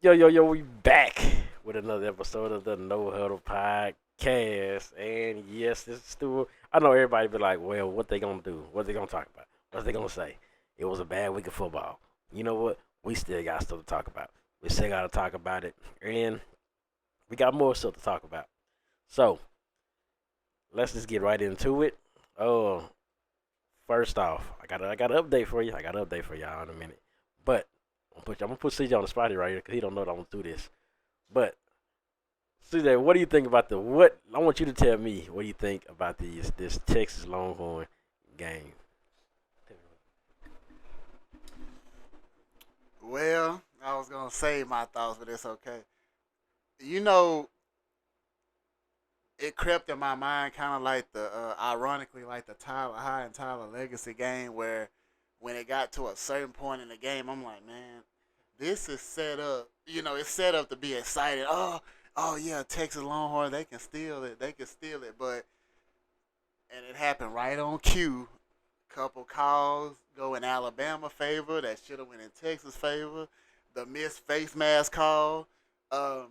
Yo, we back with another episode of the No Huddle Podcast. And yes, this is still, I know everybody be like, well, what they gonna do? What they gonna talk about? What they gonna say? It was a bad week of football. You know what? We still got stuff to talk about. We still gotta talk about it. And we got more stuff to talk about. So, let's just get right into it. Oh, first off, I got an update for you. I got an update for y'all in a minute. But I'm gonna put CJ on the spot here right here because he don't know that I'm gonna do this. But CJ, what do you think about the what? I want you to tell me what do you think about this Texas Longhorn game. Well, I was gonna say my thoughts, but it's okay. You know, it crept in my mind, kind of like ironically, like the Tyler High and Tyler Legacy game, where when it got to a certain point in the game, I'm like, man, this is set up. It's set up to be excited. Oh yeah, Texas Longhorn, they can steal it. They can steal it, and it happened right on cue. Couple calls go in Alabama favor that should have went in Texas favor. The missed face mask call. Um,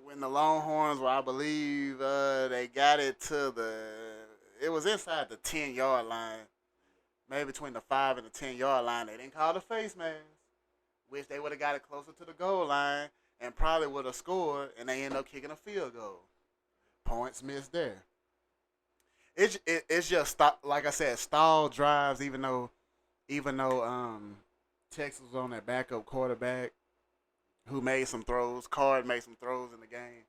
when the Longhorns were, I believe, they got it to it was inside the 10-yard line, maybe between the 5 and the 10-yard line. They didn't call the face mask. Wish they would have got it closer to the goal line and probably would have scored, and they end up kicking a field goal. Points missed there. It's just like I said, stall drives. Even though Texas was on that backup quarterback who made some throws, Card made some throws in the game,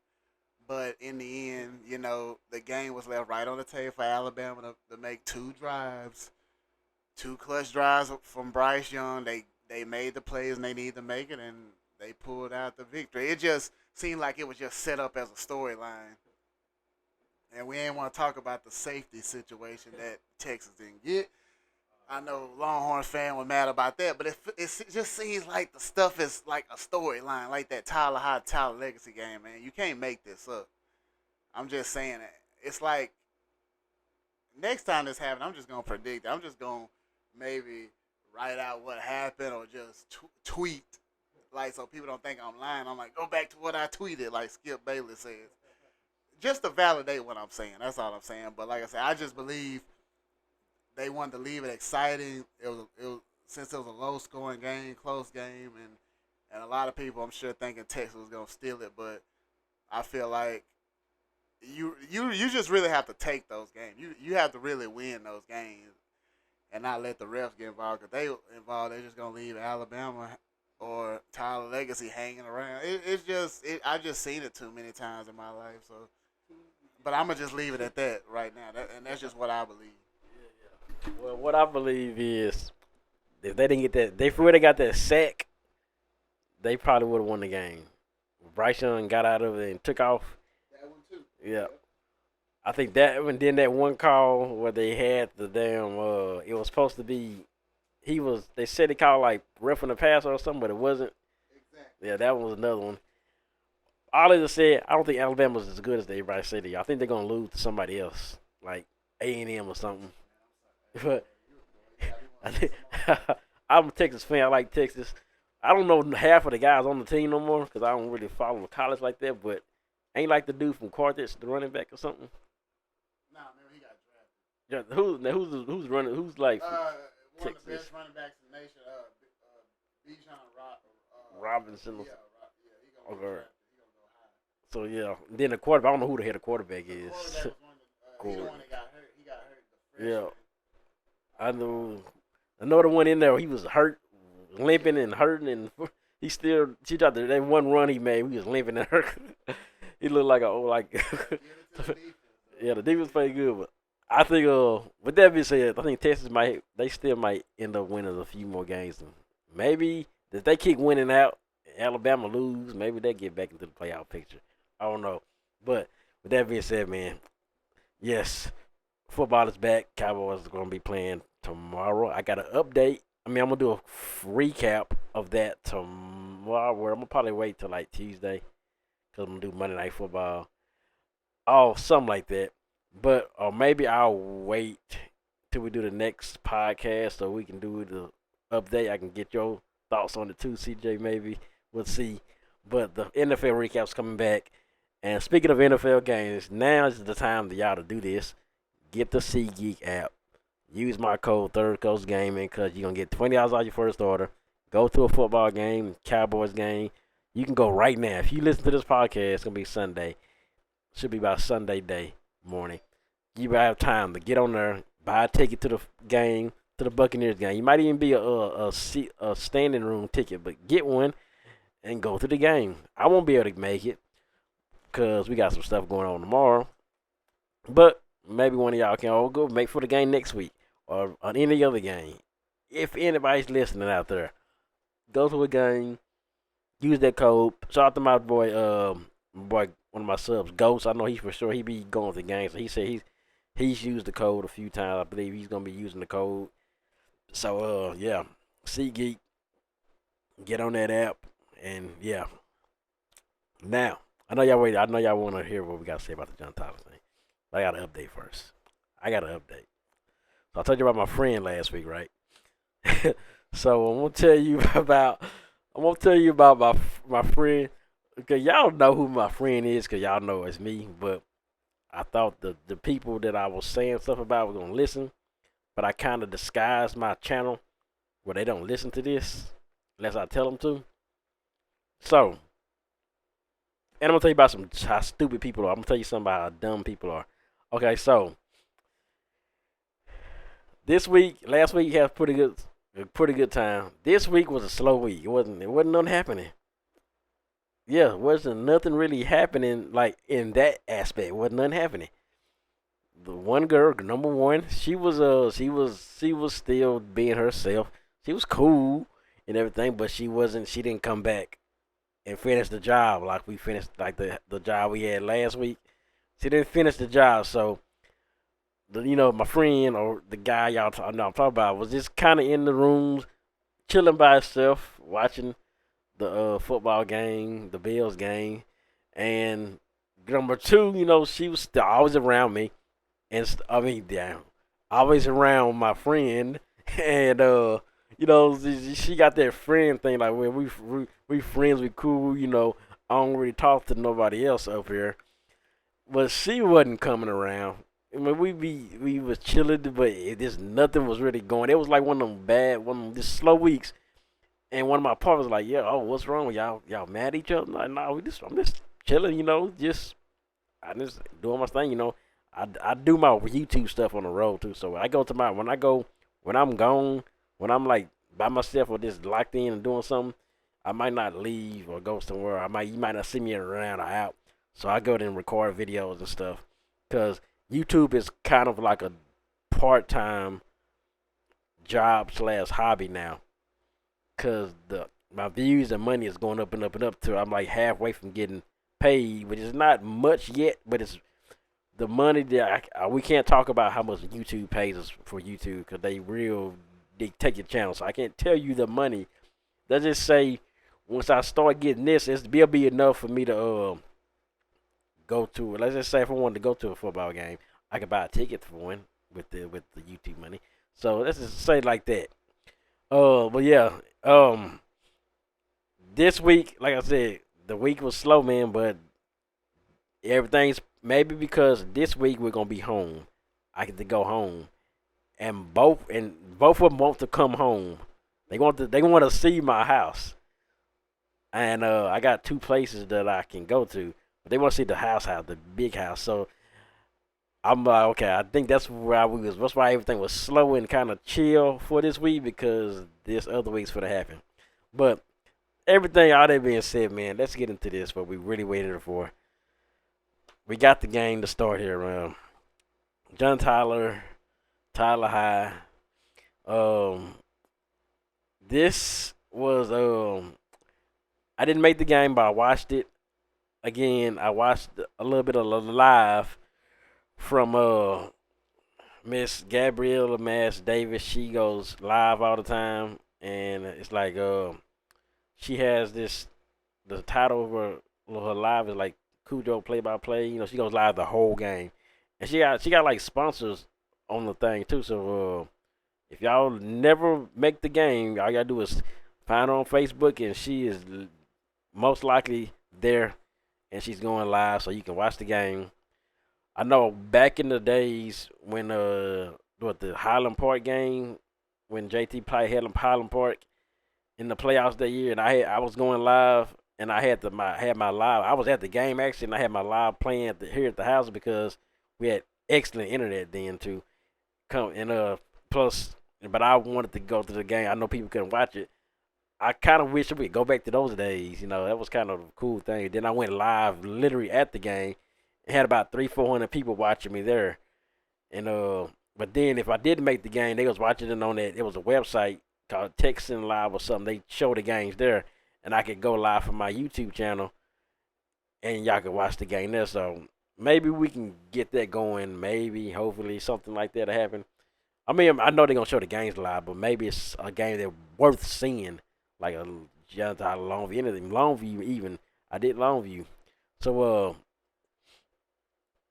but in the end, the game was left right on the table for Alabama to make two drives, two clutch drives from Bryce Young. They made the plays and they needed to make it, and they pulled out the victory. It just seemed like it was just set up as a storyline. And we ain't want to talk about the safety situation that Texas didn't get. I know Longhorns fan were mad about that, but it just seems like the stuff is like a storyline, like that Tyler High Tyler Legacy game, man. You can't make this up. I'm just saying that. It's like next time this happens, I'm just gonna predict it. I'm just gonna maybe write out what happened or just tweet, like so people don't think I'm lying. I'm like, go back to what I tweeted, like Skip Bayless says, just to validate what I'm saying. That's all I'm saying. But like I said, I just believe they wanted to leave it exciting. It was since it was a low scoring game, close game, and a lot of people I'm sure thinking Texas was gonna steal it. But I feel like you just really have to take those games. You have to really win those games and not let the refs get involved. Because they involved, they're just gonna leave Alabama or Tyler Legacy hanging around. I just seen it too many times in my life. So, but I'm gonna just leave it at that right now. And that's just what I believe. Well, what I believe is if they didn't get that, they would have got that sack, they probably would have won the game. Bryce Young got out of it and took off. That one too. Yeah, I think that and then that one call where they had the damn it was supposed to be they said he called like roughing the pass or something, but it wasn't. Exactly. Yeah, that one was another one. All they just said, I don't think Alabama's as good as everybody said they are. I think they're gonna lose to somebody else, like A&M or something. But I think I'm a Texas fan. I like Texas. I don't know half of the guys on the team no more because I don't really follow college like that. But ain't like the dude from Carthage, the running back or something. Nah, man, he got drafted. Yeah, who's running? Who's like One of the Texas? best running backs in the nation, Bijan Robinson. yeah, he gonna go Okay. drafted. He gonna go high. So yeah, then the quarterback. I don't know who the head of quarterback The is. quarterback was one that, he the one that got hurt. He got hurt. The Yeah, freshman. I know. Another one in there. He was hurt, limping and hurting, and he still. She thought that one run he made, he was limping and hurt. He looked like a old like. Give it to the defense. Yeah, the defense played good, but I think with that being said, I think Texas they still might end up winning a few more games. And maybe if they keep winning out, Alabama lose, maybe they get back into the playoff picture. I don't know, but with that being said, man, yes, football is back. Cowboys are gonna be playing tomorrow. I got an update. I mean, I'm gonna do a recap of that tomorrow. Where I'm gonna probably wait till like Tuesday because I'm gonna do Monday Night Football. Oh, something like that. But or maybe I'll wait till we do the next podcast so we can do the update. I can get your thoughts on it too, CJ. Maybe we'll see. But the NFL recap's coming back. And speaking of NFL games, now is the time for y'all to do this. Get the SeatGeek app. Use my code Third Coast Gaming because you're gonna get $20 off your first order. Go to a football game, Cowboys game. You can go right now. If you listen to this podcast, it's gonna be Sunday. Should be about Sunday day morning. You have time to get on there, buy a ticket to the game, to the Buccaneers game. You might even be a standing room ticket, but get one and go to the game. I won't be able to make it because we got some stuff going on tomorrow. But maybe one of y'all can all go make for the game next week or on any other game. If anybody's listening out there, go to a game, use that code. Shout out to my boy, one of my subs, Ghost. I know he for sure he be going to the game, so he said he's used the code a few times. I believe he's gonna be using the code. So yeah, SeatGeek, get on that app, and yeah. Now I know y'all wait. I know y'all want to hear what we got to say about the John Tyler thing. But I got to update first. I got to update. So I told you about my friend last week, right? So I'm gonna tell you about. I'm gonna tell you about my friend. Okay, y'all know who my friend is, cause y'all know it's me. But I thought the people that I was saying stuff about were gonna listen, but I kind of disguised my channel where they don't listen to this unless I tell them to. So, and I'm gonna tell you about how stupid people are. I'm gonna tell you something about how dumb people are. Okay, so last week had a pretty good time. This week was a slow week. It wasn't nothing happening. Yeah, wasn't nothing really happening like in that aspect. Wasn't nothing happening. The one girl, number one, she was still being herself. She was cool and everything, but she didn't come back and finish the job like we finished like the job we had last week. She didn't finish the job, so my friend or the guy I'm talking about was just kind of in the rooms, chilling by himself, watching the football game, the Bills game, and number two, she was still always around me, and I mean, damn, always around my friend, and she got that friend thing like when we friends, we cool, I don't really talk to nobody else up here, but she wasn't coming around. I mean, we was chilling, but just nothing was really going. It was like one of them just slow weeks. And one of my partners was like, yeah, oh, what's wrong with y'all? Y'all mad at each other? I'm like, no, I'm just chilling, I just doing my thing, I do my YouTube stuff on the road too. So when I'm gone, when I'm like by myself or just locked in and doing something, I might not leave or go somewhere. You might not see me around or out. So I go there and record videos and stuff. Cause YouTube is kind of like a part-time job / hobby now. Cause my views and money is going up and up and up to I'm like halfway from getting paid, which is not much yet, but it's the money that we can't talk about how much YouTube pays us for YouTube because they take your channel, so I can't tell you the money. Let's just say once I start getting this, it'll be enough for me to go to. Let's just say if I wanted to go to a football game, I could buy a ticket for one with the YouTube money. So let's just say like that. But yeah, this week, like I said, the week was slow, man. But everything's maybe because this week we're gonna be home. I get to go home, and both of them want to come home. They want to see my house, and I got two places that I can go to. But they want to see the house, the big house. So I'm like, okay, I think that's that's why everything was slow and kind of chill for this week because this other week's gonna happen. But everything all that being said, man, let's get into this. What we really waited for. We got the game to start here. John Tyler High. This was I didn't make the game, but I watched it again. I watched a little bit of live from Miss Gabriella Mass Davis. She goes live all the time, and it's like she has the title of her live is like Cujo play by play. She goes live the whole game, and she got like sponsors on the thing too. So if y'all never make the game, all y'all do is find her on Facebook, and she is most likely there, and she's going live so you can watch the game. I know back in the days when what the Highland Park game when JT played Highland Park in the playoffs that year, and I was going live, and I had my live. I was at the game actually, and I had my live playing here at the house because we had excellent internet then too. Come and plus, but I wanted to go to the game. I know people couldn't watch it. I kind of wish we could go back to those days. You know, that was kind of a cool thing. Then I went live literally at the game and had about 300-400 people watching me there. And but then if I didn't make the game, they was watching it on that. It was a website called Texan Live or something. They show the games there, and I could go live from my YouTube channel, and y'all could watch the game there. So maybe we can get that going. Maybe, hopefully, something like that will happen. I mean, I know they're gonna show the games live, but maybe it's a game that's worth seeing, like a Longview, anything Longview even. I did Longview, so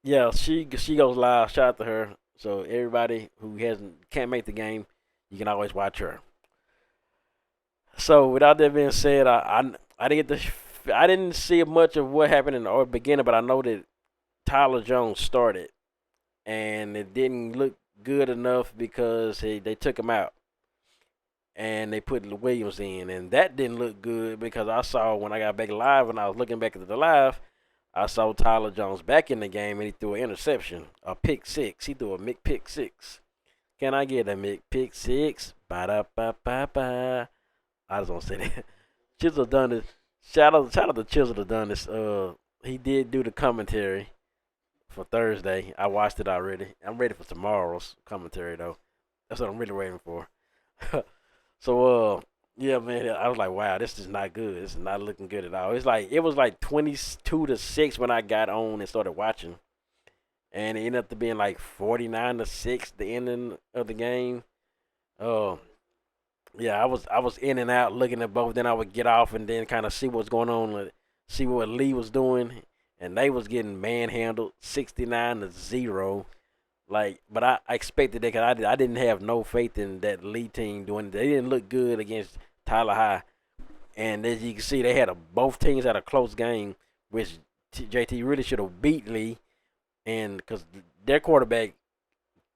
yeah, she goes live. Shout out to her. So everybody who hasn't can't make the game, you can always watch her. So without that being said, I didn't get I didn't see much of what happened in the beginning, but I know that Tyler Jones started, and it didn't look good enough because they took him out and they put Williams in, and that didn't look good because I saw when I got back live and I was looking back at the live, I saw Tyler Jones back in the game and he threw an interception, a pick six. He threw a Mick pick six. Can I get a Mick pick six? Ba da ba ba ba. I just want to say that. Chisel done this. Shout out to Chisel to done this. He did do the commentary for Thursday. I watched it already. I'm ready for tomorrow's commentary though. That's what I'm really waiting for. So yeah, man, I was like, wow, this is not good. This is not looking good at all. It was like 22-6 when I got on and started watching, and it ended up to being like 49-6 the ending of the game. Uh, yeah, I was in and out looking at both. Then I would get off and then kind of see what's going on, see what Lee was doing, and they was getting manhandled 69-0. Like, but I expected that because I didn't have no faith in that Lee team doing it. They didn't look good against Tyler High, and as you can see, both teams had a close game, which JT really should have beat Lee, and because their quarterback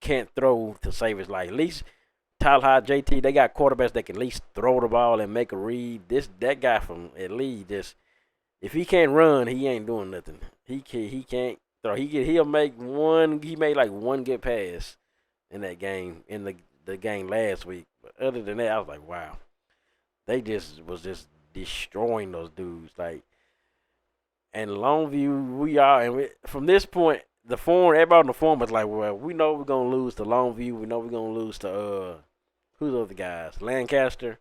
can't throw to save his life. At least Tyler High, JT, they got quarterbacks that can at least throw the ball and make a read. That guy from at Lee just if he can't run, he ain't doing nothing. He can't throw. He'll make one. He made like one good pass in that game in the game last week. But other than that, I was like, wow, they just destroying those dudes. Like, and Longview, from this point, the form everybody on the form was like, well, we know we're gonna lose to Longview. We know we're gonna lose to who's the other guys? Lancaster.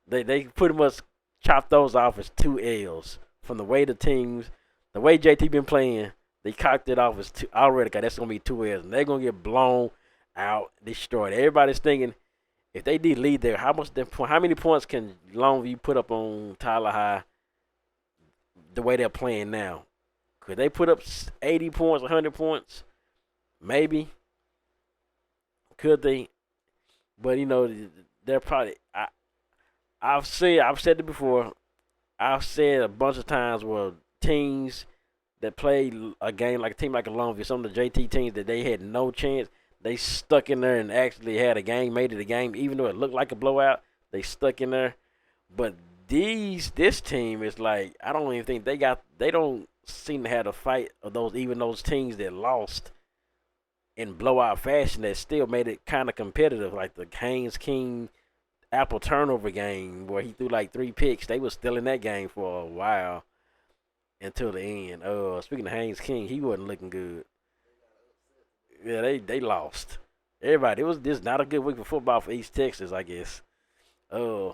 They pretty much chopped those off as two L's from the way JT been playing. They cocked it off as two already. Cause that's gonna be two L's, and they're gonna get blown out, destroyed. Everybody's thinking if they did lead there, how many points can Longview put up on Tyler High the way they're playing now? Could they put up 80 points, 100 points? Maybe. Could they? But they're probably. I've said it before. I've said a bunch of times where teams that played a game like a team like a Longview, some of the JT teams that they had no chance, they stuck in there and actually had a game, made it a game, even though it looked like a blowout. They stuck in there, but this team is like I don't even think they don't seem to have a fight of those teams that lost in blowout fashion that still made it kind of competitive, like the Haynes King Apple turnover game where he threw like 3 picks. They was still in that game for a while until the end. Speaking of Haynes King, he wasn't looking good. Yeah, they lost. Everybody, it was just not a good week for football for East Texas, I guess. Uh,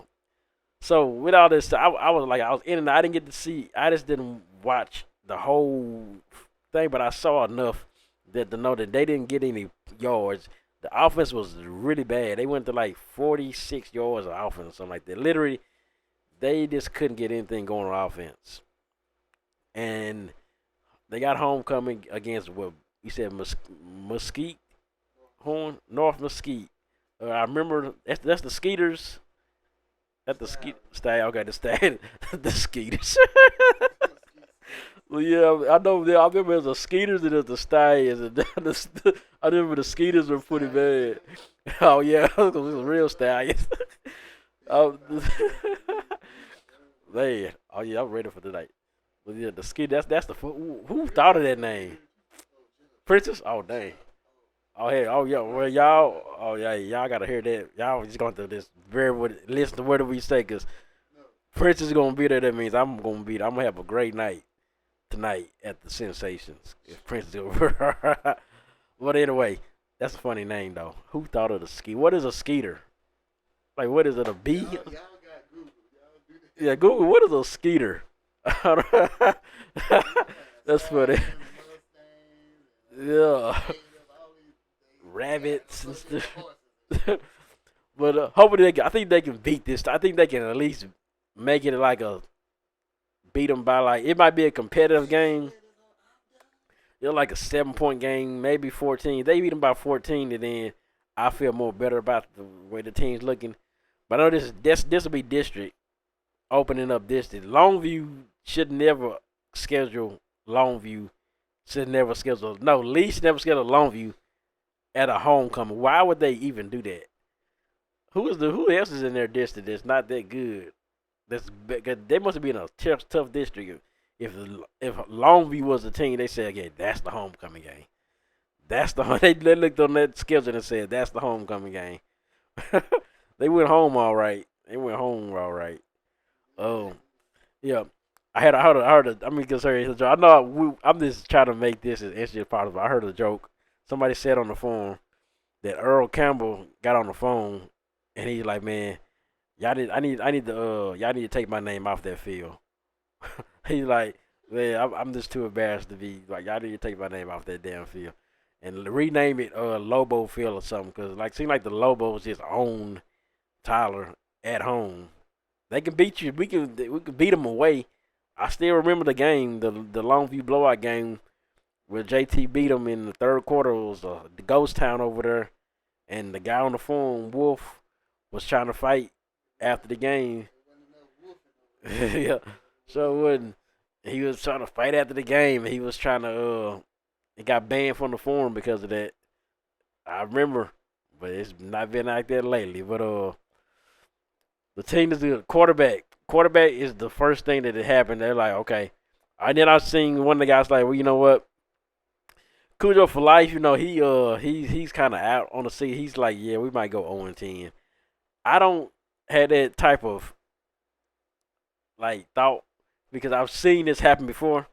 so with all this, I was in and out. I didn't get to see. I just didn't watch the whole thing, but I saw enough to know that they didn't get any yards. The offense was really bad. They went to like 46 yards of offense or something like that. Literally, they just couldn't get anything going on offense. And they got homecoming against what you said, Mesquite Horn, North Mesquite. I remember that's the Skeeters. At the stag. Okay, the stag. The skeeters. Well, yeah, I know. I remember there's the skeeters and there's the stallions. And I remember the skeeters were pretty bad. Oh yeah, those were real stallions. Oh, man. Oh yeah, I'm ready for tonight. But yeah, the skeet. That's the who thought of that name? Princess. Oh dang. Oh hey. Oh yeah. Well y'all. Oh yeah. Y'all gotta hear that. Y'all just going through this. Listen to what we say, cause Princess is gonna be there. That means I'm gonna be there. I'm gonna have a great night tonight at the Sensations. If Prince is over. But anyway, that's a funny name though. Who thought of the ski? What is a skeeter? Like what is it? A bee? Yeah, Google. What is a skeeter? That's funny. Yeah, rabbits and stuff. But hopefully, I think they can beat this. I think they can at least make it like a beat them by like it might be a competitive game. They're like a 7 point game, maybe 14. They beat them by 14, and then I feel more better about the way the team's looking. But I know this will be district opening up district. Longview should never schedule Longview. Should never schedule Least never schedule Longview at a homecoming. Why would they even do that? Who else is in their district that's not that good? They must have been a tough district. If Longview was the team, they said, "Yeah, that's the homecoming game. That's the they looked on that schedule and said that's the homecoming game." They went home all right. They went home all right. Oh, yeah. I mean, because here's a joke. I'm just trying to make this as interesting as possible. I heard a joke. Somebody said on the phone that Earl Campbell got on the phone and he's like, "Man, y'all need to take my name off that field." He's like, "Man, I'm just too embarrassed to be like y'all need to take my name off that damn field and rename it Lobo Field or something because like seem like the Lobos just own Tyler at home. They can beat you. We can beat them away. I still remember the game, the Longview blowout game where JT beat them in the third quarter. It was the ghost town over there, and the guy on the phone, Wolf, was trying to fight after the game. Yeah, so it wasn't. He was trying to fight after the game. He was trying to. He got banned from the forum because of that. I remember, but it's not been like that lately. But the team is the quarterback. Quarterback is the first thing that happened. They're like, okay. And then I seen one of the guys like, well, you know what? Cujo for life. You know he's kind of out on the scene. He's like, yeah, we might go 0-10. I don't have that type of like thought because I've seen this happen before.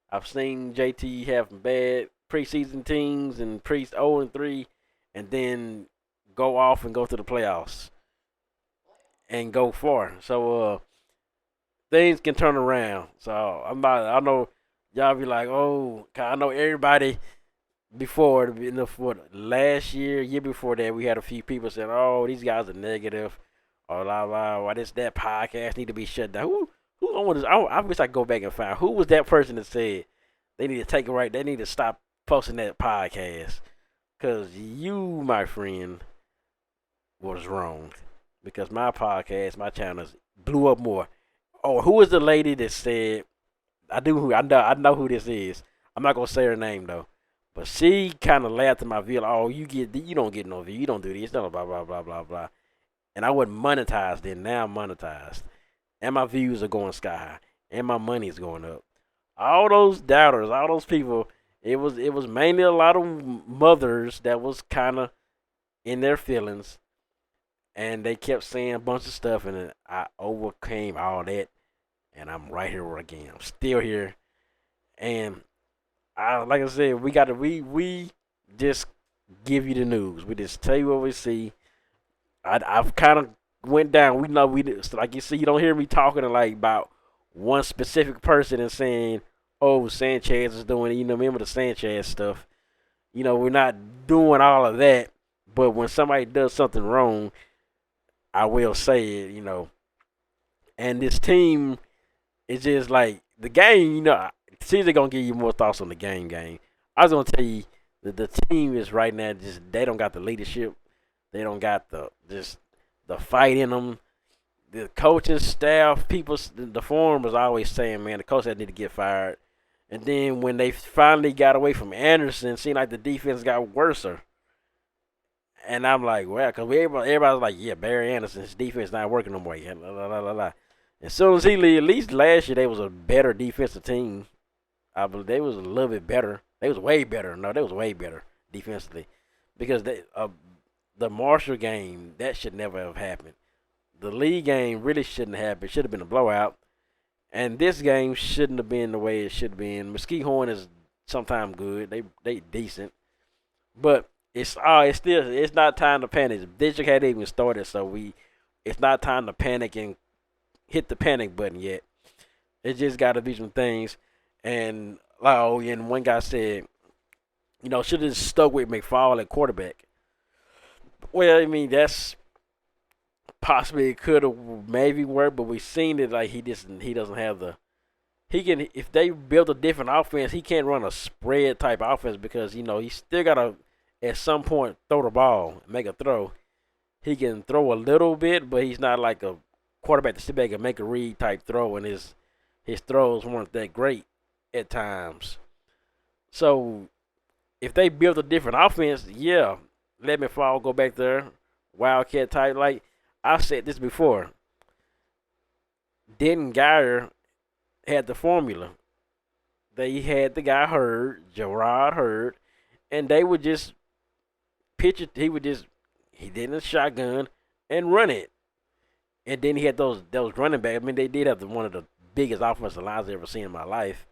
I've seen JT have bad preseason teams and pre 0-3, and then go off and go to the playoffs and go far. So things can turn around. So I'm not. I know y'all be like, oh, 'cause I know everybody before for last year before that, we had a few people saying, oh, these guys are negative, or la la, why this that podcast need to be shut down. Who I want to? I wish I could go back and find who was that person that said they need to take it right. They need to stop posting that podcast because you, my friend, was wrong because my podcast, my channels blew up more. Oh, who was the lady that said? I know who this is. I'm not gonna say her name though, but she kind of laughed at my video. Oh, you don't get no view. You don't do this. Blah blah blah blah blah blah. And I wasn't monetized then. Now I'm monetized, and my views are going sky high, and my money's going up. All those doubters, all those people. It was mainly a lot of mothers that was kind of in their feelings, and they kept saying a bunch of stuff, and I overcame all that, and I'm right here again. I'm still here, and like I said, we just give you the news. We just tell you what we see. I've kind of went down. We know like you see. You don't hear me talking like about one specific person and saying, "Oh, Sanchez is doing." Remember the Sanchez stuff. We're not doing all of that. But when somebody does something wrong, I will say it. And this team is just like the game. Caesar gonna give you more thoughts on the game. I was gonna tell you that the team is right now just they don't got the leadership. They don't got the fight in them. the coaching staff, people, the forum was always saying, man, the coach had need to get fired. And then when they finally got away from Anderson, it seemed like the defense got worse. And I'm like, well, because everybody was like, yeah, Barry Anderson's defense not working no more. Yeah, la, la, la, la, la. As soon as he leave, at least last year they was a better defensive team. I believe they was a little bit better. They was way better. No, they was way better defensively because the Marshall game that should never have happened. The Lee game really shouldn't have happened. It should have been a blowout. And this game shouldn't have been the way it should have been. Mesquite Horn is sometimes good. They decent, but it's not time to panic. The district hadn't even started, so it's not time to panic and hit the panic button yet. It just got to be some things. And and one guy said, should have stuck with McFall at quarterback. Well, I mean that's possibly it could have maybe worked, but we've seen it like he doesn't have the he can if they build a different offense, he can't run a spread type offense because he's still gotta at some point throw the ball, make a throw. He can throw a little bit, but he's not like a quarterback to sit back and make a read type throw, and his throws weren't that great at times. So if they build a different offense, yeah, let McFall go back there, Wildcat type. Like I've said this before, Denton Geyer had the formula. They had the guy Hurd, Gerard Hurd, and they would just pitch it. He did a shotgun and run it. And then he had those running backs. I mean, they did have one of the biggest offensive lines I've ever seen in my life.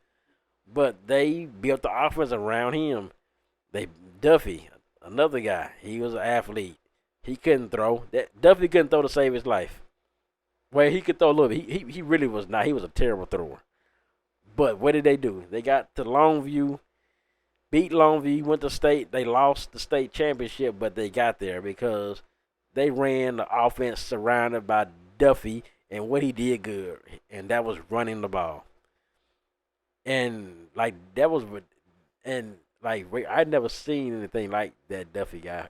But they built the offense around him. Duffy, another guy, he was an athlete. He couldn't throw. Duffy couldn't throw to save his life. Well, he could throw a little bit. He really was not. He was a terrible thrower. But what did they do? They got to Longview, beat Longview, went to state. They lost the state championship, but they got there because they ran the offense surrounded by Duffy and what he did good, and that was running the ball. And like that was, and like I'd never seen anything like that Duffy guy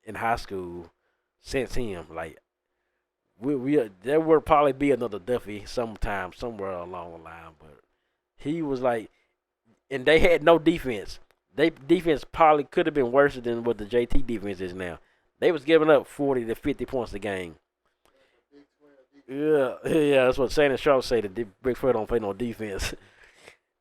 in high school since him. Like there will probably be another Duffy sometime somewhere along the line, but he was like, and they had no defense. They defense probably could have been worse than what the JT defense is now. They was giving up 40 to 50 points a game. Yeah, that's what Shannon Sharp say. The Big 12 don't play no defense,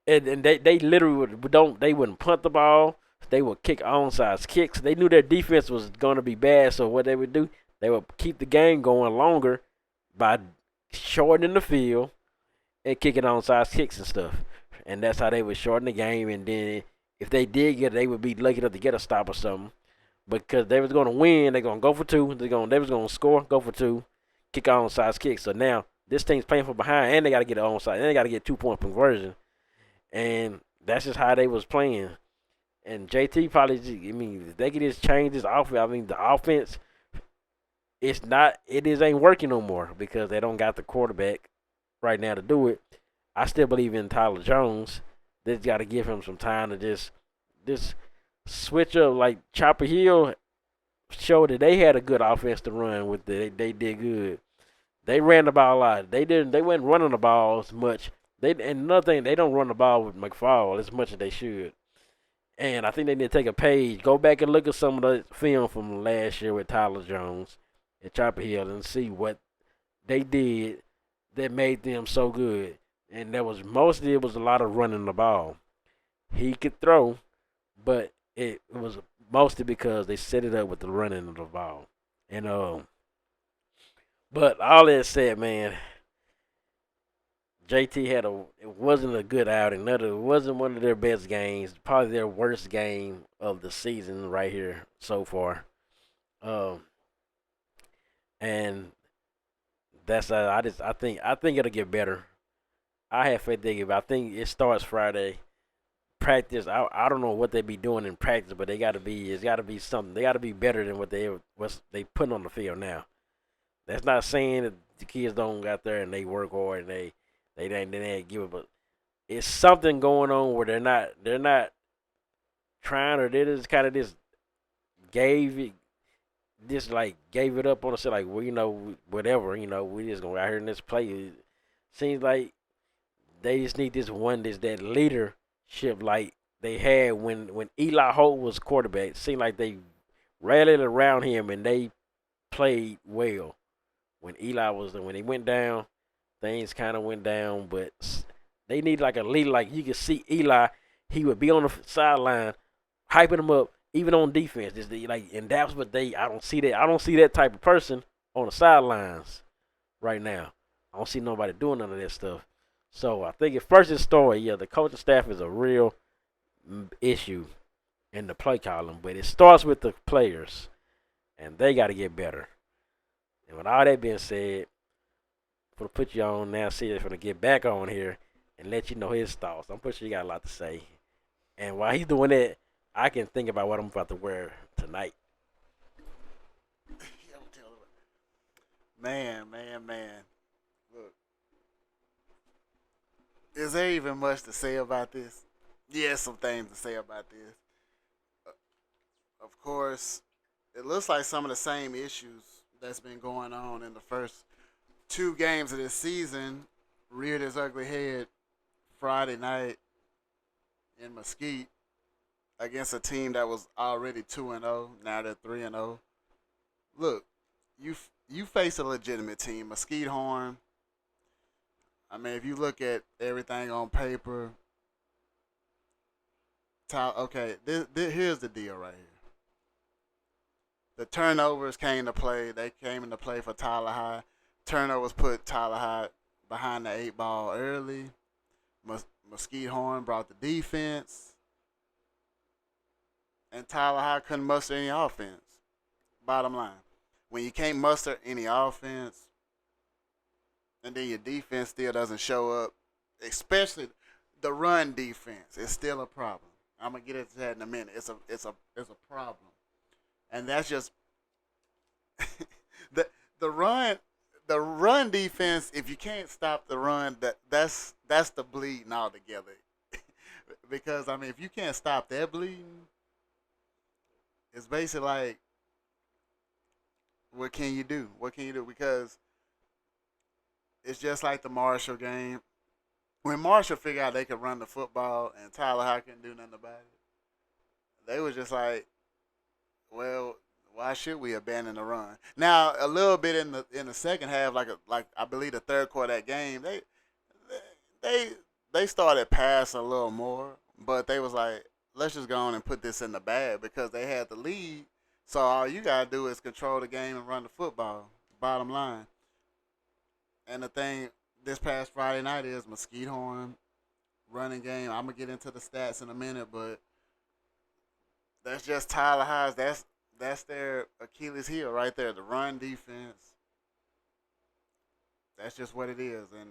and they literally they wouldn't punt the ball. They would kick onside kicks. They knew their defense was going to be bad, so what they would do, they would keep the game going longer by shortening the field and kicking onside kicks and stuff. And that's how they would shorten the game. And then if they did get it, they would be lucky enough to get a stop or something. Because they was going to win, they're going to go for two. They was going to score, go for two, kick onside kicks. So now this team's playing from behind, and they got to get an onside, and they got to get 2-point conversion. And that's just how they was playing. And JT probably, if they could just change this offense. The offense, ain't working no more because they don't got the quarterback right now to do it. I still believe in Tyler Jones. They just got to give him some time to just switch up. Like Chopper Hill showed that they had a good offense to run with. They did good. They ran the ball a lot. They weren't running the ball as much. And another thing, they don't run the ball with McFall as much as they should. And I think they need to take a page, go back and look at some of the film from last year with Tyler Jones and Chopper Hill and see what they did that made them so good. And it was a lot of running the ball. He could throw, but it was mostly because they set it up with the running of the ball. And but all that said, man, JT it wasn't a good outing. It wasn't one of their best games. Probably their worst game of the season right here so far. And that's I think it'll get better. I have faith they get. I think it starts Friday. Practice. I don't know what they be doing in practice, but it's got to be something. They got to be better than what they putting on the field now. That's not saying that the kids don't got there and they work hard and they didn't give it, but it's something going on where they're not trying, or they just kind of just gave it. just like gave it up on us. Like, well, whatever. We just gonna go out here and just play. It seems like they just need this one, this that leadership like they had when Eli Holt was quarterback. It seemed like they rallied around him and they played well. When he went down, things kind of went down. But they need like a leader. Like you can see Eli, he would be on the sideline, hyping him up, even on defense. And that's what they. I don't see that. I don't see that type of person on the sidelines right now. I don't see nobody doing none of that stuff. So I think at first it started, yeah, the coaching staff is a real issue in the play column, but it starts with the players, and they got to get better. And with all that being said, I'm gonna put you on now. See if I'm gonna get back on here and let you know his thoughts. I'm pretty sure you got a lot to say. And while he's doing that, I can think about what I'm about to wear tonight. Man. Look, is there even much to say about this? Yes, some things to say about this. Of course, it looks like some of the same issues that's been going on in the first two games of this season reared its ugly head Friday night in Mesquite against a team that was already 2-0. Now they're 3-0. Look, you face a legitimate team, Mesquite Horn. I mean, if you look at everything on paper, okay, here's the deal right here. The turnovers came to play. They came into play for Tyler High. Turnovers put Tyler High behind the eight ball early. Mesquite Horn brought the defense, and Tyler High couldn't muster any offense. Bottom line, when you can't muster any offense, and then your defense still doesn't show up, especially the run defense, is still a problem. I'm gonna get into that in a minute. It's a problem, and that's just the the run the run defense. If you can't stop the run, that's the bleeding altogether. Because I mean, if you can't stop that bleeding, it's basically like, what can you do? What can you do? Because it's just like the Marshall game. When Marshall figured out they could run the football and Tyler High couldn't do nothing about it, they was just like, well, why should we abandon the run? Now, a little bit in the second half, like I believe the third quarter of that game, they they started passing a little more, but they was like, let's just go on and put this in the bag because they had the lead. So all you gotta do is control the game and run the football. Bottom line. And the thing this past Friday night is Mesquite Horn running game. I'm gonna get into the stats in a minute, but that's just Tyler Highs. That's their Achilles heel right there. The run defense. That's just what it is, and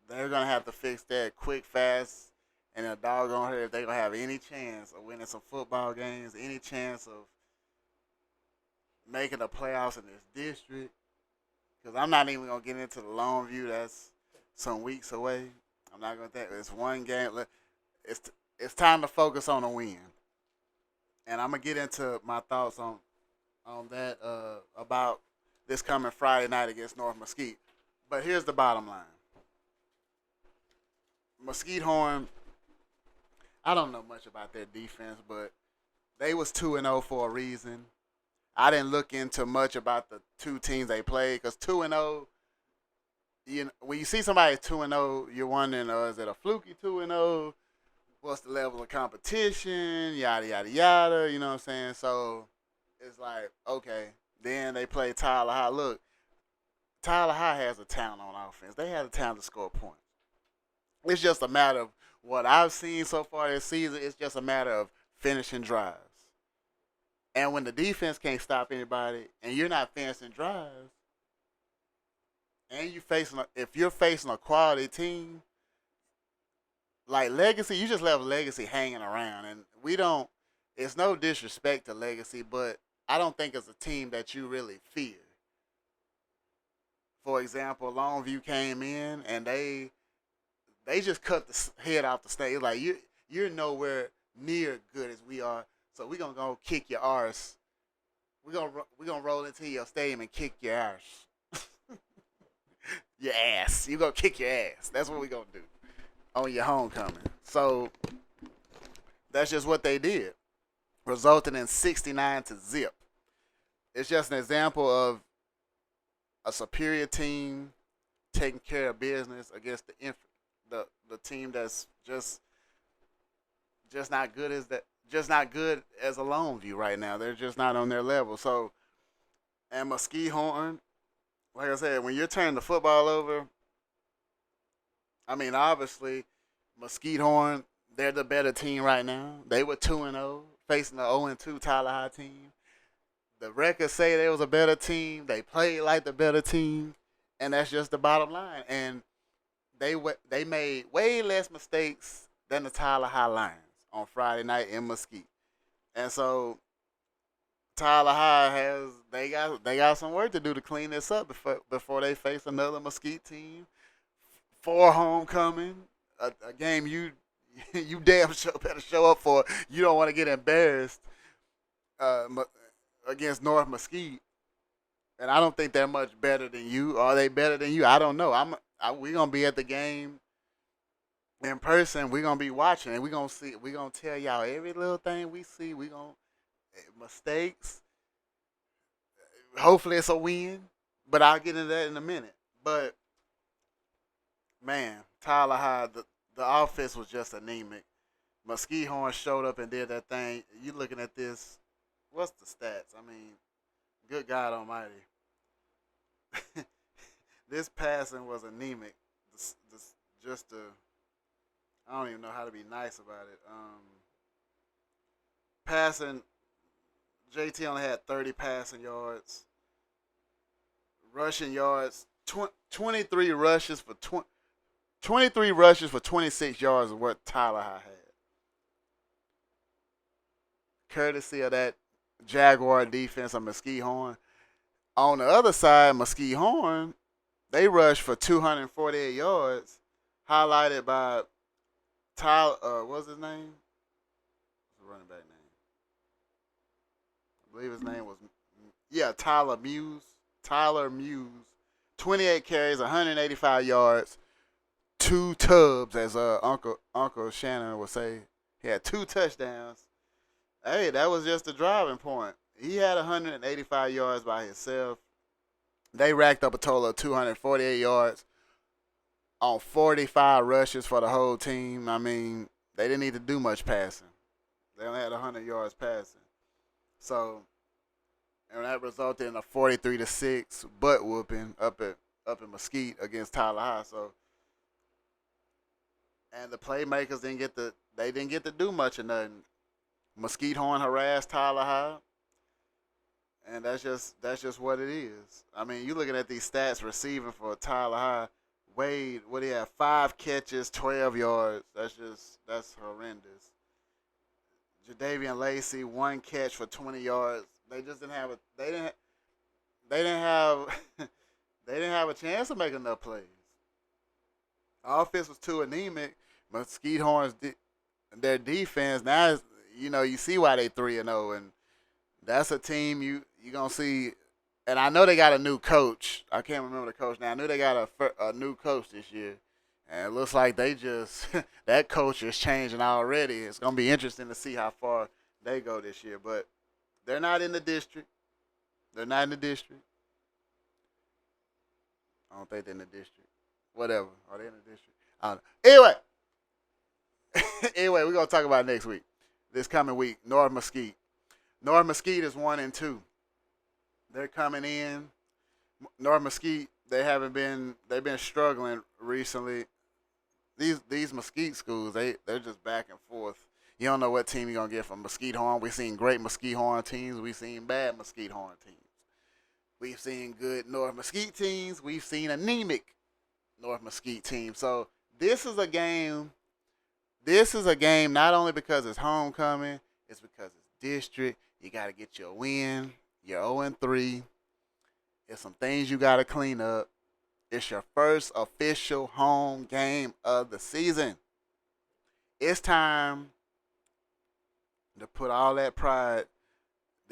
they're gonna have to fix that quick, fast, and a doggone here if they're gonna have any chance of winning some football games, any chance of making the playoffs in this district. Because I'm not even gonna get into the long view. That's some weeks away. I'm not gonna think it's one game. It's time to focus on a win, and I'm gonna get into my thoughts on that about this coming Friday night against North Mesquite. But here's the bottom line: Mesquite Horn. I don't know much about their defense, but they was 2-0 for a reason. I didn't look into much about the two teams they played because 2-0. When you see somebody 2-0, you're wondering, is it a fluky 2-0? What's the level of competition? Yada yada yada. You know what I'm saying? So it's like, okay. Then they play Tyler High. Look, Tyler High has a talent on offense. They have a talent to score points. It's just a matter of what I've seen so far this season. It's just a matter of finishing drives. And when the defense can't stop anybody, and you're not finishing drives, and if you're facing a quality team like Legacy, you just left Legacy hanging around, and we don't. It's no disrespect to Legacy, but I don't think it's a team that you really fear. For example, Longview came in and they just cut the head off the stage. Like you're nowhere near good as we are, so we're gonna go kick your arse we gonna roll into your stadium and kick your ass. Your ass. You gonna kick your ass. That's what we gonna do on your homecoming. So that's just what they did, resulting in 69-0. It's just an example of a superior team taking care of business against the team that's just not good as that just not good as a lone view right now. They're just not on their level. So and Mesquite Horn, like I said, when you're turning the football over, I mean obviously Mesquite Horn, they're the better team right now. They were 2-0 facing the 0-2 Tyler High team. The records say they was a better team. They played like the better team, and that's just the bottom line. And they made way less mistakes than the Tyler High Lions on Friday night in Mesquite. And so Tyler High they got some work to do to clean this up before they face another Mesquite team for homecoming, a game you damn sure better show up for. You don't want to get embarrassed uh, against North Mesquite, and I don't think they're much better than you. Are they better than you? I don't know. We gonna be at the game in person. We gonna be watching, and we gonna see. We gonna tell y'all every little thing we see. We gonna mistakes. Hopefully it's a win, but I'll get into that in a minute. But man, Tyler High, the offense was just anemic. Mesquite Horn showed up and did that thing. You looking at this? What's the stats? I mean, good God Almighty. This passing was anemic. Just I don't even know how to be nice about it. Passing, JT only had 30 passing yards. Rushing yards, 23 rushes for 23 rushes for 26 yards is what Tyler High had. Courtesy of that Jaguar defense of Mesquite Horn. On the other side, Mesquite Horn, they rushed for 248 yards, highlighted by Tyler. What's his name? What's the running back name? I believe his name was Tyler Muse. Tyler Muse, 28 carries, 185 yards, 2 tubs, as Uncle Shannon would say. He had 2 touchdowns. Hey, that was just the driving point. He had 185 yards by himself. They racked up a total of 248 yards on 45 rushes for the whole team. I mean, they didn't need to do much passing. They only had 100 yards passing. So, and that resulted in a 43-6 butt whooping up in Mesquite against Tyler High. So, and the playmakers didn't get to do much of nothing. Mesquite Horn harassed Tyler High, and that's just what it is. I mean, you looking at these stats receiving for Tyler High. Wade, what do he have? 5 catches, 12 yards. That's horrendous. Jadavian Lacey, 1 catch for 20 yards. They just didn't have they didn't have they didn't have a chance to make enough plays. Offense was too anemic. Mesquite Horn's their defense now, you see why they 3-0, and that's a team you gonna see. And I know they got a new coach. I can't remember the coach now. I knew they got a new coach this year, and it looks like they just that coach is changing already. It's gonna be interesting to see how far they go this year, but they're not in the district. They're not in the district. I don't think they're in the district. Whatever. Are they in the district? I don't know. Anyway, we're going to talk about it next week. This coming week, North Mesquite. North Mesquite is 1-2. They're coming in. North Mesquite, they've been struggling recently. These Mesquite schools, they're just back and forth. You don't know what team you're going to get from Mesquite Horn. We've seen great Mesquite Horn teams. We've seen bad Mesquite Horn teams. We've seen good North Mesquite teams. We've seen anemic North Mesquite teams. So this is a game not only because it's homecoming, it's because it's district. You got to get your win. You're 0-3. There's some things you got to clean up. It's your first official home game of the season. It's time to put all that pride.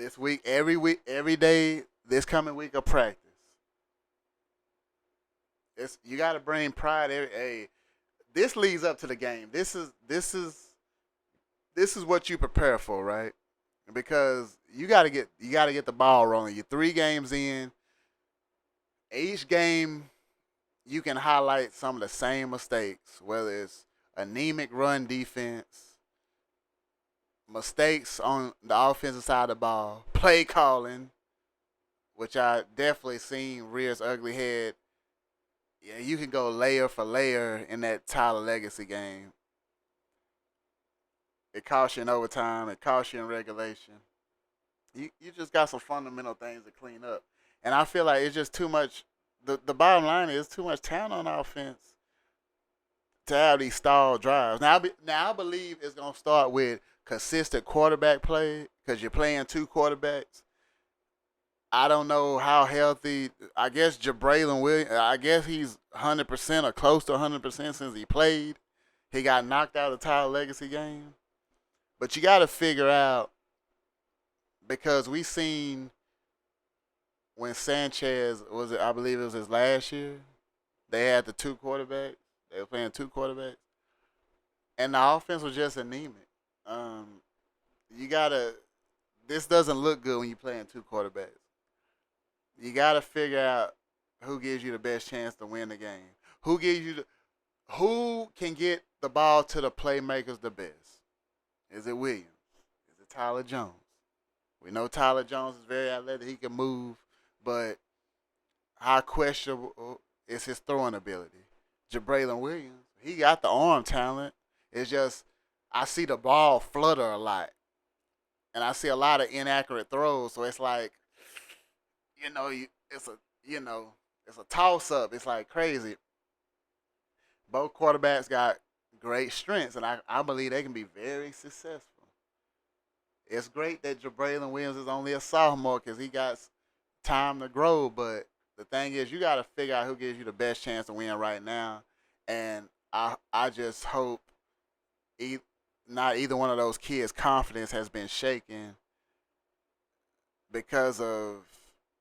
this week, every day, this coming week of practice. You got to bring pride. Hey, this leads up to the game. This is what you prepare for, right? Because you got to get the ball rolling. You're 3 games in. Each game, you can highlight some of the same mistakes, whether it's anemic run defense, mistakes on the offensive side of the ball, play calling, which I definitely seen rears ugly head. Yeah, you can go layer for layer in that Tyler Legacy game. It costs you in overtime. It costs you in regulation. You just got some fundamental things to clean up. And I feel like it's just too much. The bottom line is too much talent on offense to have these stalled drives. Now I believe it's gonna start with consistent quarterback play because you're playing 2 quarterbacks. I don't know how healthy. I guess Jabraylon Williams. I guess he's 100% or close to 100% since he played. He got knocked out of the Tyler Legacy game. But you got to figure out because we seen when Sanchez was it, I believe it was his last year. They had the 2 quarterbacks. They were playing 2 quarterbacks, and the offense was just anemic. Um, you gotta. This doesn't look good when you're playing 2 quarterbacks. You gotta figure out who gives you the best chance to win the game. Who can get the ball to the playmakers the best? Is it Williams? Is it Tyler Jones? We know Tyler Jones is very athletic. He can move, but how questionable is his throwing ability? Jabraylon Williams, he got the arm talent. It's just I see the ball flutter a lot, and I see a lot of inaccurate throws. So it's like, it's a it's a toss up. It's like crazy. Both quarterbacks got great strengths, and I believe they can be very successful. It's great that Jabraylon Williams is only a sophomore because he got time to grow. But the thing is, you got to figure out who gives you the best chance to win right now. And I just hope not either one of those kids' confidence has been shaken because of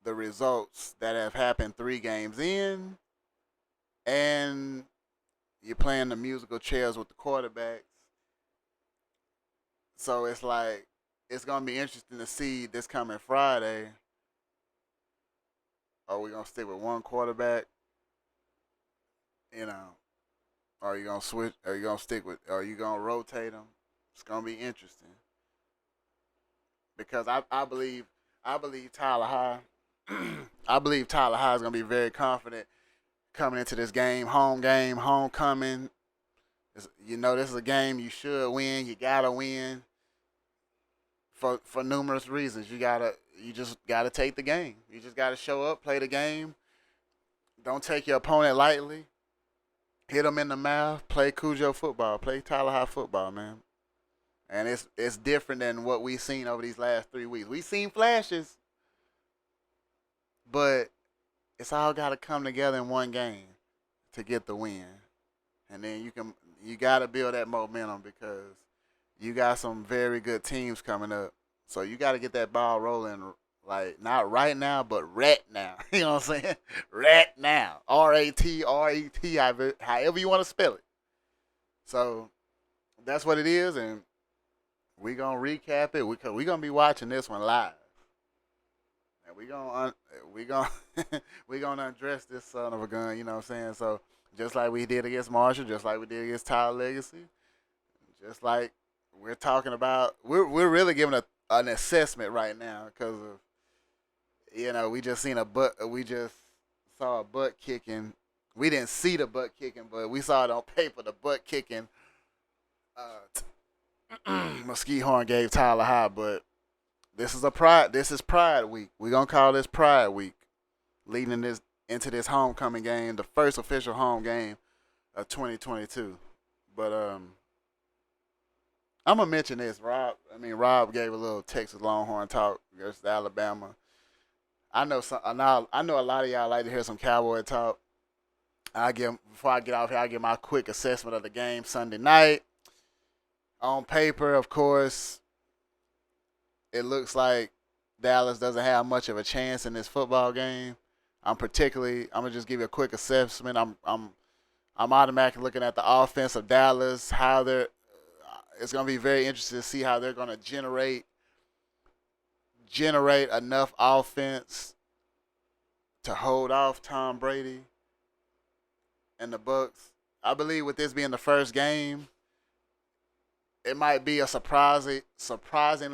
the results that have happened 3 games in, and you're playing the musical chairs with the quarterbacks. So it's like it's gonna be interesting to see this coming Friday. Are we gonna stick with one quarterback? You know, are you gonna switch? Are you gonna stick with? Are you gonna rotate them? It's gonna be interesting because I believe Tyler High. I believe Tyler High is gonna be very confident coming into this game, homecoming. This is a game you should win. You gotta win for numerous reasons. You just gotta take the game. You just gotta show up, play the game. Don't take your opponent lightly. Hit them in the mouth. Play Cujo football. Play Tyler High football, man. And it's different than what we've seen over these last 3 weeks. We've seen flashes, but it's all got to come together in one game to get the win. And then you got to build that momentum because you got some very good teams coming up. So you got to get that ball rolling, like not right now, but rat now. You know what I'm saying? Rat now. RATRET, however you want to spell it. So that's what it is, and we gonna recap it. We gonna be watching this one live, and we gonna address this son of a gun. You know what I'm saying? So just like we did against Marshall, just like we did against Tyler Legacy, just like we're talking about, we're really giving an assessment right now because of we just saw a butt kicking. We didn't see the butt kicking, but we saw it on paper. The butt kicking. Mesquite Horn gave Tyler High, but this is Pride Week. We're gonna call this Pride Week, leading this into this homecoming game, the first official home game of 2022. But I'm gonna mention this. Rob gave a little Texas Longhorn talk versus Alabama. I know a lot of y'all like to hear some Cowboy talk. Before I get off here, I give my quick assessment of the game Sunday night. On paper, of course, it looks like Dallas doesn't have much of a chance in this football game. I'm gonna just give you a quick assessment. I'm automatically looking at the offense of Dallas, how they're. It's gonna be very interesting to see how they're gonna generate enough offense to hold off Tom Brady and the Bucks. I believe with this being the first game, it might be a surprisingly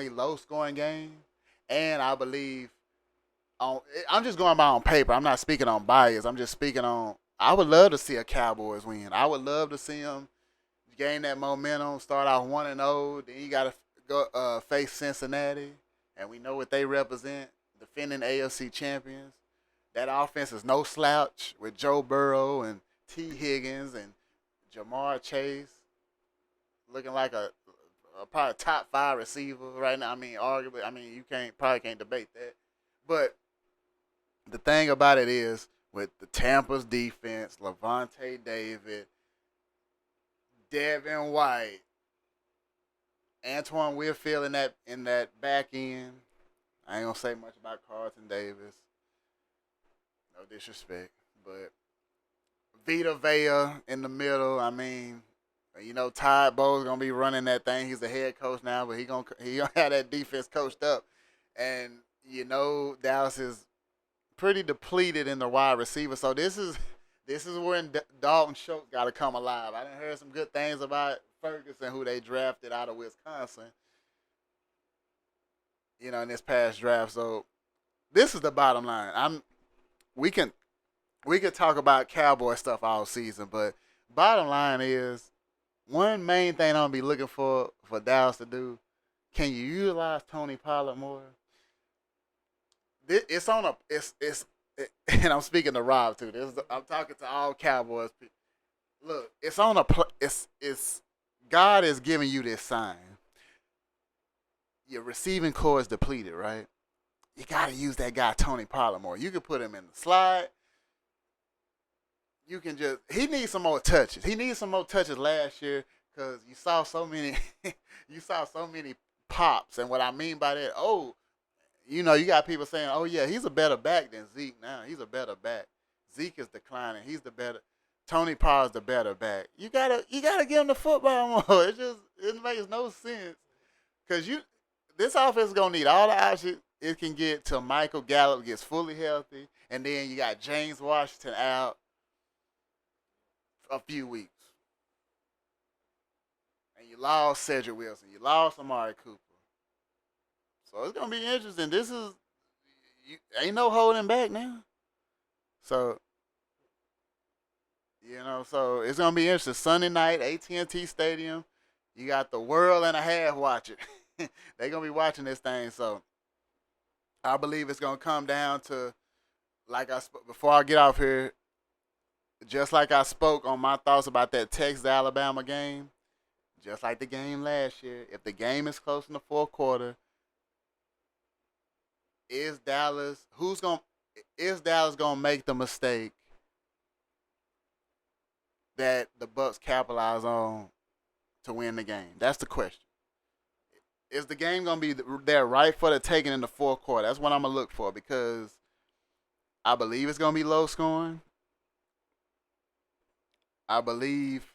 low scoring game, and I believe I'm just going by on paper. I'm not speaking on bias. I'm just speaking on. I would love to see a Cowboys win. I would love to see them gain that momentum, start out 1-0. Then you got to go face Cincinnati, and we know what they represent, defending AFC champions. That offense is no slouch with Joe Burrow and T. Higgins and Jamar Chase looking like a probably top 5 receiver right now. I mean, arguably, you probably can't debate that. But the thing about it is, with the Tampa's defense, Levante David, Devin White, Antoine Winfield in that back end. I ain't gonna say much about Carlton Davis. No disrespect, but Vita Vea in the middle. Todd Bowles gonna be running that thing. He's the head coach now, but he gonna have that defense coached up, and Dallas is pretty depleted in the wide receiver. So this is when Dalton Schultz got to come alive. I done heard some good things about Ferguson, who they drafted out of Wisconsin, in this past draft. So this is the bottom line. We can talk about Cowboy stuff all season, but bottom line is one main thing I'm gonna be looking for Dallas to do. Can you utilize Tony Pollard more? It's on a it's and I'm speaking to Rob too. I'm talking to all Cowboys people. Look, it's on a it's God is giving you this sign. Your receiving core is depleted, right? You got to use that guy Tony Pollard more. You can put him in the slide. He needs some more touches. He needs some more touches last year because you saw so many pops. And what I mean by that, you got people saying, oh yeah, he's a better back than Zeke now. He's a better back. Zeke is declining. He's the better. Tony Pollard's the better back. You gotta give him the football more. It makes no sense because this offense is gonna need all the options it can get till Michael Gallup gets fully healthy, and then you got James Washington out a few weeks, and you lost Cedric Wilson. You lost Amari Cooper. So it's gonna be interesting. Ain't no holding back now. So so it's gonna be interesting. Sunday night, AT&T Stadium. You got the world and a half watching. They're gonna be watching this thing. So I believe it's gonna come down to before I get off here. Just like I spoke on my thoughts about that Texas Alabama game, just like the game last year. If the game is close in the fourth quarter, is Dallas gonna make the mistake that the Bucks capitalize on to win the game? That's the question. Is the game gonna be there right for the taking in the fourth quarter? That's what I'm gonna look for because I believe it's gonna be low scoring. I believe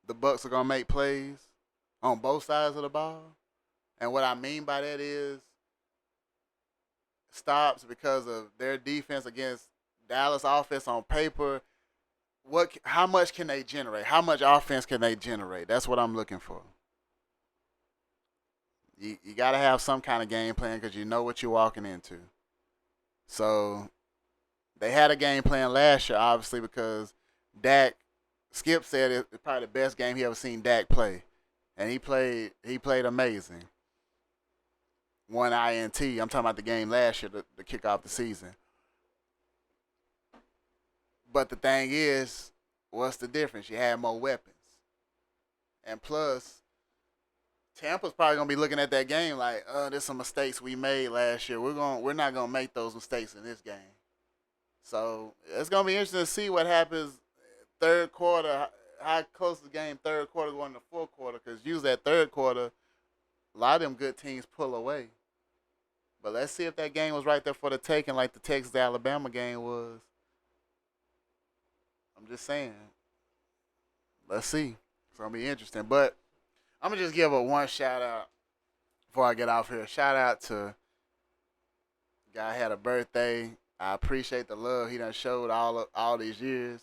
the Bucks are gonna make plays on both sides of the ball, and what I mean by that is stops because of their defense against Dallas offense on paper. How much can they generate? How much offense can they generate? That's what I'm looking for. You got to have some kind of game plan because you know what you're walking into. So they had a game plan last year, obviously, because Skip said it's probably the best game he ever seen Dak play, and he played amazing. One INT. I'm talking about the game last year to kick off the season. But the thing is, what's the difference? You have more weapons, and plus, Tampa's probably gonna be looking at that game like, there's some mistakes we made last year. We're not gonna make those mistakes in this game. So it's gonna be interesting to see what happens third quarter. How close the game third quarter going to fourth quarter? Because usually that third quarter, a lot of them good teams pull away. But let's see if that game was right there for the taking, like the Texas Alabama game was. I'm just saying. Let's see. It's gonna be interesting. But I'm gonna just give a one shout out before I get off here. Shout out to guy had a birthday. I appreciate the love he done showed all these years.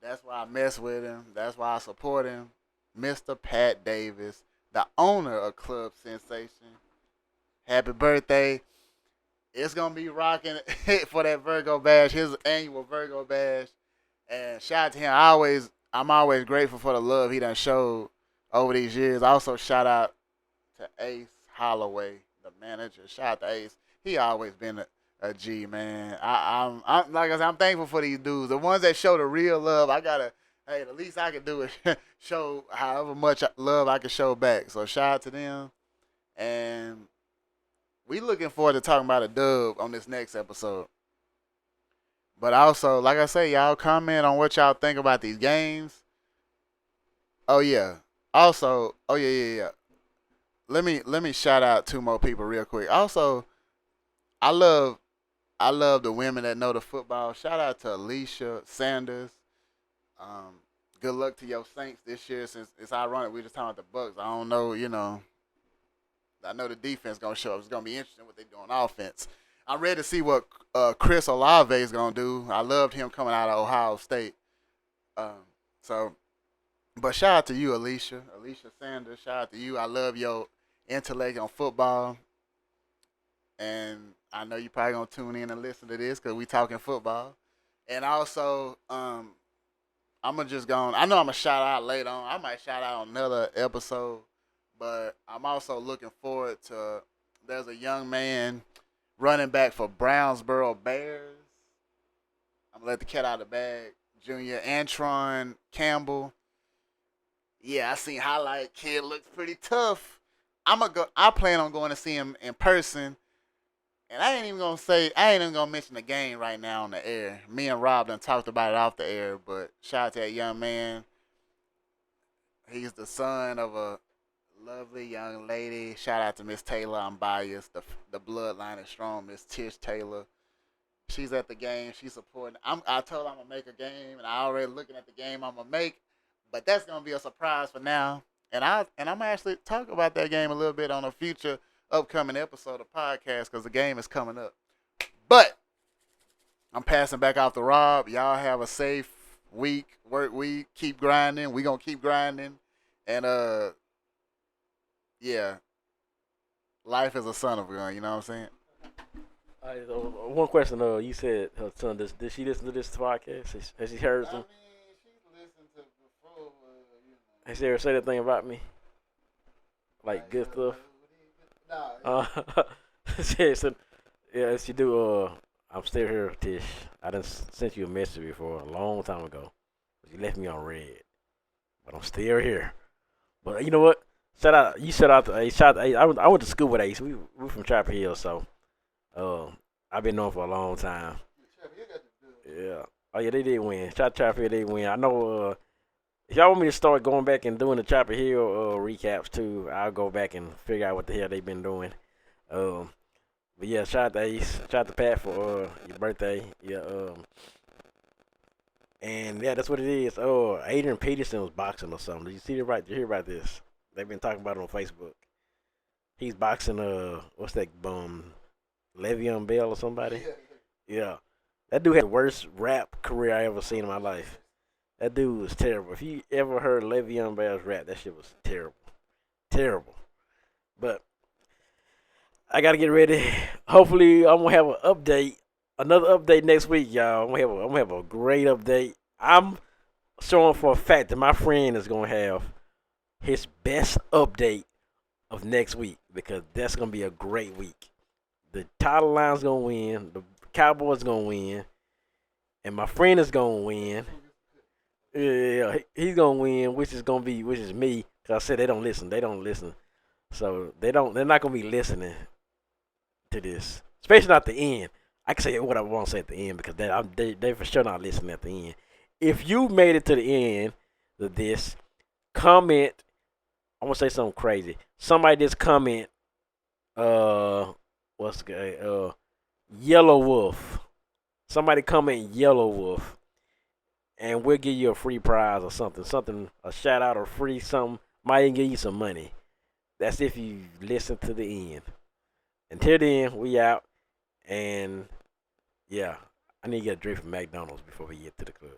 That's why I mess with him. That's why I support him. Mr. Pat Davis, the owner of Club Sensation. Happy birthday. It's gonna be rocking for that Virgo Bash, his annual Virgo Bash. And shout out to him. I'm always grateful for the love he done showed over these years. Also shout out to Ace Holloway, the manager. Shout out to Ace. He always been a G, man. I'm like I said, I'm thankful for these dudes. The ones that show the real love, hey, the least I can do is show however much love I can show back. So shout out to them. And we looking forward to talking about a dub on this next episode. But also, like I say, y'all comment on what y'all think about these games. Oh yeah. Also, oh yeah. Let me shout out two more people real quick. Also, I love the women that know the football. Shout out to Alicia Sanders. Good luck to your Saints this year. Since it's ironic, we just talking about the Bucks. I don't know, I know the defense gonna show up. It's gonna be interesting what they do on offense. I'm ready to see what Chris Olave is gonna do. I loved him coming out of Ohio State. So, but shout out to you, Alicia Sanders. Shout out to you. I love your intellect on football, and I know you probably gonna tune in and listen to this because we talking football. And also, I'm gonna just go on. I know I'm gonna shout out later on. I might shout out on another episode, but I'm also looking forward to. There's a young man running back for Brownsboro Bears. I'm gonna let the cat out of the bag. Junior Antron Campbell. Yeah, I seen highlight. Kid looks pretty tough. I plan on going to see him in person. And I ain't even gonna mention the game right now on the air. Me and Rob done talked about it off the air, but shout out to that young man. He's the son of a lovely young lady. Shout out to Miss Taylor. I'm biased. The bloodline is strong. Miss Tish Taylor. She's at the game. She's supporting. I told her I'm gonna make a game, and I already looking at the game I'm gonna make. But that's gonna be a surprise for now. And I'm gonna actually talk about that game a little bit on a future upcoming episode of podcast because the game is coming up. But I'm passing back off to Rob. Y'all have a safe work week. Keep grinding. We gonna keep grinding. And yeah, life is a son of a gun. You know what I'm saying? One question. You said her son. Did she listen to this podcast? Has she heard some? I mean, she's listened to before. Has she ever said anything about me? Like good stuff? She said, yeah, she do. I'm still here, Tish. I done sent you a message before a long time ago. You left me on red, but I'm still here. But you know what? Shout out to Ace. I went to school with Ace. We from Chapel Hill, so I've been known for a long time. Yeah. Oh yeah, they did win. Shout out to Chapel Hill, they win. I know. If y'all want me to start going back and doing the Chapel Hill recaps too, I'll go back and figure out what the hell they've been doing. But yeah, shout out to Ace. Shout out to Pat for your birthday. Yeah. And yeah, that's what it is. Oh, Adrian Peterson was boxing or something. Did you see it right? Did you hear about this? They've been talking about it on Facebook. He's boxing what's that Le'Veon Bell or somebody? Yeah. That dude had the worst rap career I ever seen in my life. That dude was terrible. If you ever heard Le'Veon Bell's rap, that shit was terrible. Terrible. But I gotta get ready. Hopefully I'm gonna have an update. Another update next week, y'all. I'm gonna have a great update. I'm showing for a fact that my friend is gonna have his best update of next week because that's gonna be a great week. The title line's gonna win, the Cowboys gonna win, and my friend is gonna win. Yeah, he's gonna win, which is me. Cause I said they don't listen. So they're not gonna be listening to this, especially not the end. I can say what I want to say at the end because they for sure not listening at the end. If you made it to the end of this, comment. I'm gonna say something crazy. Somebody just comment what's the guy? Yellow Wolf. Somebody comment Yellow Wolf, and we'll give you a free prize or something, a shout out or free something. Might even give you some money. That's if you listen to the end. Until then, we out, and yeah, I need to get a drink from McDonald's before we get to the club.